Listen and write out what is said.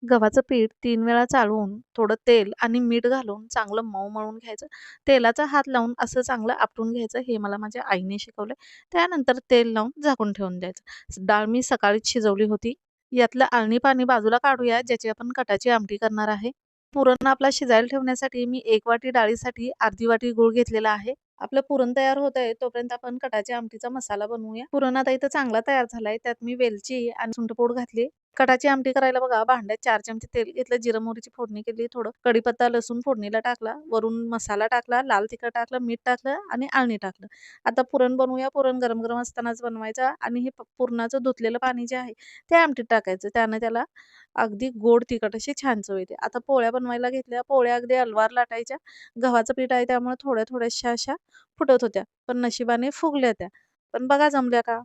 गव्हाचं पीठ 3 वेळा चाळून, थोडं तेल आणि मीठ घालून चांगलं मऊ मळून घ्यायचं. तेलाचा हात लावून असं चांगलं आपटून घ्यायचं, हे मला माझ्या आईने शिकवलंय. त्यानंतर तेल लावून झाकून ठेवून द्यायचं. डाळ मी सकाळीच शिजवली होती. यातलं अळणी पाणी बाजूला काढूया, ज्याची आपण कटाची आमटी करणार आहे. पुरण आपला शिजायला ठेवण्यासाठी मी 1 वाटी डाळीसाठी अर्धी वाटी गूळ घेतलेला आहे. आपलं पुरण तयार होत आहे, तोपर्यंत आपण कटाच्या आमटीचा मसाला बनवूया. पुरण आता इथं चांगला तयार झालाय. त्यात मी वेलची आणि सुंठपूड घातली. कटाची आमटी करायला बघा भांड्यात 4 चमचे तेल घेतलं, जिरं मोहरीची फोडणी केली, थोडं कढीपत्ता, लसूण फोडणीला टाकला, वरून मसाला टाकला, लाल तिखट टाकलं, मीठ टाकलं आणि अळणी टाकलं. आता पुरण बनवूया. पुरण गरम-गरम असतानाच बनवायचं आणि हे पुरणाचं धुतलेलं पाणी जे आहे ते आमटीत टाकायचं. त्यानं त्याला अगदी गोड तिखट अशी छान चव येते. आता पोळ्या बनवायला घेतल्या. पोळ्या अगदी अलवार लाटायच्या. गव्हाचं पीठ आहे त्यामुळे थोड्या-थोड्याशा अशा फुटत होत्या. पण नशिबाने फुगल्या त्या. पण बघा जमल्या का?